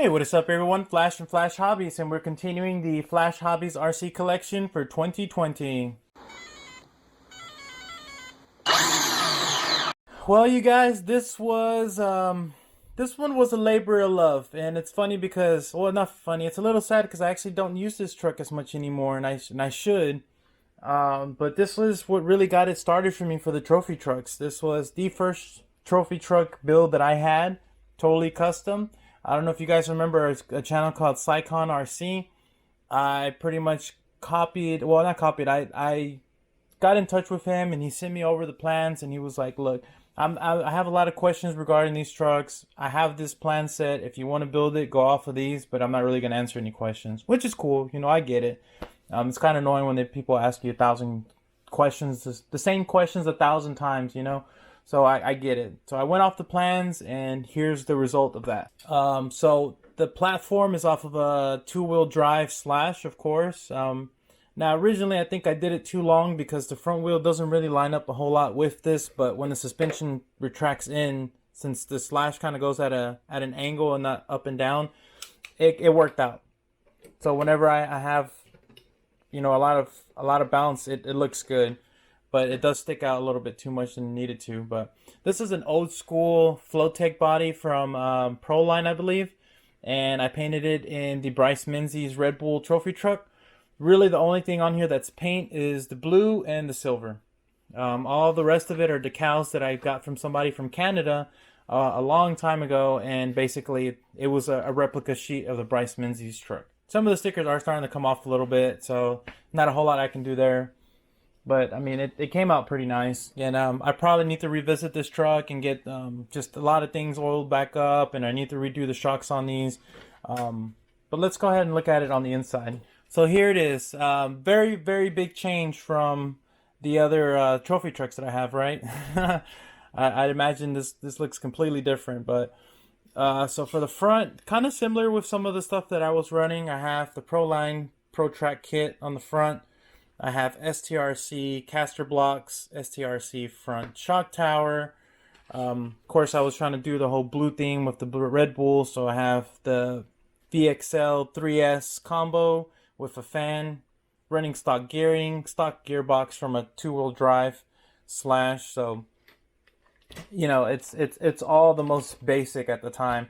Hey, what is up everyone? Flash and Flash Hobbies, and we're continuing the Flash Hobbies RC collection for 2020. Well, you guys, this one was a labor of love, and it's funny because, well, not funny. It's a little sad because I actually don't use this truck as much anymore, and I should. But this was what really got it started for me for the trophy trucks. This was the first trophy truck build that I had, totally custom. I don't know if you guys remember a channel called Sycon RC. I pretty much copied, well, not copied. I got in touch with him and he sent me over the plans and he was like, "Look, I have a lot of questions regarding these trucks. I have this plan set. If you want to build it, go off of these, but I'm not really gonna answer any questions," which is cool. I get it. It's kind of annoying when people ask you 1,000 questions, the same questions 1,000 times. So I get it. So I went off the plans, and here's the result of that. So the platform is off of a two-wheel drive slash, of course. Now originally I think I did it too long because the front wheel doesn't really line up a whole lot with this, but when the suspension retracts in, since the slash kind of goes at an angle and not up and down, it worked out. So whenever I have a lot of bounce, it looks good, but it does stick out a little bit too much than it needed to. But this is an old school Flowtech body from Proline, I believe, and I painted it in the Bryce Menzies Redbull trophy truck. Really, the only thing on here that's paint is the blue and the silver. All the rest of it are decals that I got from somebody from Canada a long time ago, and basically it was a replica sheet of the Bryce Menzies truck. Some of the stickers are starting to come off a little bit, so not a whole lot I can do there. But I mean, it came out pretty nice. And I probably need to revisit this truck and get just a lot of things oiled back up, and I need to redo the shocks on these. But let's go ahead and look at it on the inside. So here it is. Very, very big change from the other trophy trucks that I have, right? I'd imagine this looks completely different, but so for the front, kind of similar with some of the stuff that I was running. I have the Proline Pro Track kit on the front. I have STRC caster blocks, STRC front shock tower. Of course, I was trying to do the whole blue theme with the Redbull, so I have the VXL 3S combo with a fan, running stock gearing, stock gearbox from a two-wheel drive slash. So it's all the most basic at the time.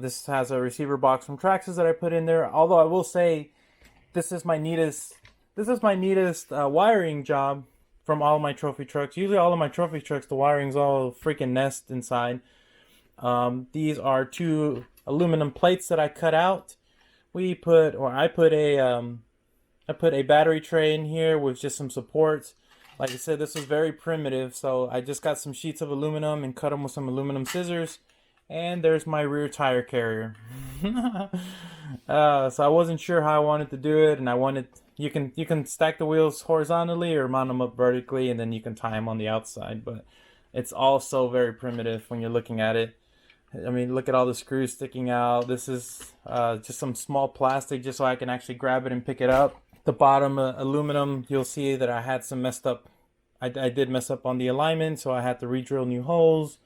This has a receiver box from Traxxas that I put in there. Although I will say, this is my neatest wiring job from all of my trophy trucks. Usually, all of my trophy trucks, the wiring's all freaking nest inside. These are two aluminum plates that I cut out. I put a battery tray in here with just some supports. Like I said, this was very primitive, so I just got some sheets of aluminum and cut them with some aluminum scissors. And there's my rear tire carrier. So I wasn't sure how I wanted to do it, and you can stack the wheels horizontally or mount them up vertically, and then you can tie them on the outside. But it's also very primitive when you're looking at it. I mean, look at all the screws sticking out. This is just some small plastic just so I can actually grab it and pick it up. The bottom aluminum, you'll see that I had some messed up. I did mess up on the alignment, so I had to re-drill new holes.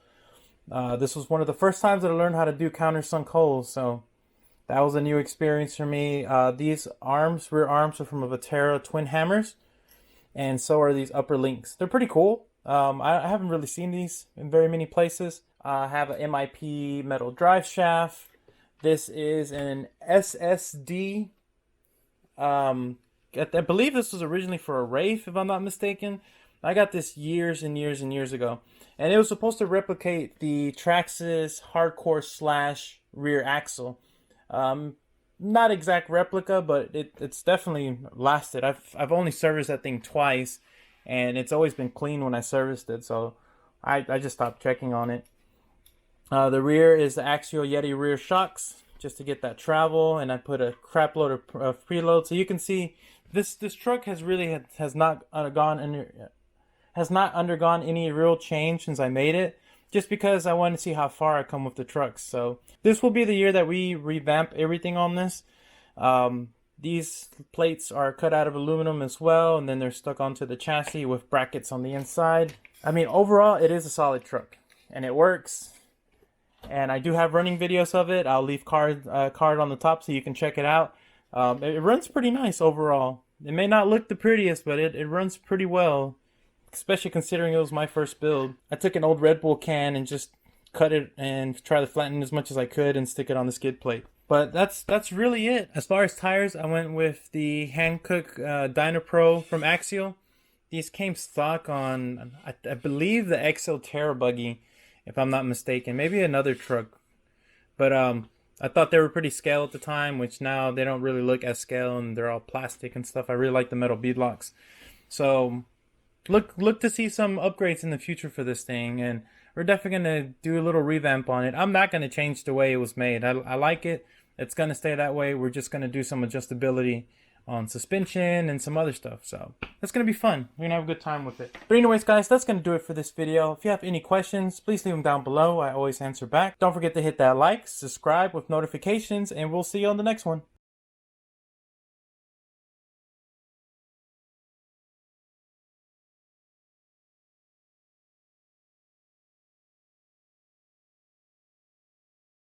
This was one of the first times that I learned how to do countersunk holes, so that was a new experience for me. These rear arms, are from a Vatera twin hammers, and so are these upper links. They're pretty cool. I haven't really seen these in very many places. I have an MIP metal drive shaft. This is an SSD. I believe this was originally for a Wraith, if I'm not mistaken. I got this years and years and years ago, and it was supposed to replicate the Traxxas Hardcore Slash rear axle. Not exact replica, but it's definitely lasted. I've only serviced that thing twice, and it's always been clean when I serviced it, so I just stopped checking on it. The rear is the Axial Yeti rear shocks, just to get that travel, and I put a crap load of preload. So you can see this truck has not undergone any real change since I made it, just because I wanted to see how far I come with the trucks. So this will be the year that we revamp everything on this. These plates are cut out of aluminum as well, and then they're stuck onto the chassis with brackets on the inside. I mean, overall, it is a solid truck, and it works. And I do have running videos of it. I'll leave card on the top so you can check it out. It runs pretty nice overall. It may not look the prettiest, but it runs pretty well, especially considering it was my first build. I took an old Red Bull can and just cut it and try to flatten as much as I could and stick it on the skid plate. But that's really it. As far as tires, I went with the Hankook Dynapro from Axial. These came stock on, I believe, the XL Terra buggy, if I'm not mistaken. Maybe another truck. But I thought they were pretty scale at the time, which now they don't really look as scale and they're all plastic and stuff. I really like the metal beadlocks. So look to see some upgrades in the future for this thing, and we're definitely going to do a little revamp on it. I'm not going to change the way it was made. I like it. It's going to stay that way. We're just going to do some adjustability on suspension and some other stuff. So that's going to be fun. We're going to have a good time with it. But anyways, guys, that's going to do it for this video. If you have any questions, please leave them down below. I always answer back. Don't forget to hit that like, subscribe with notifications, and we'll see you on the next one.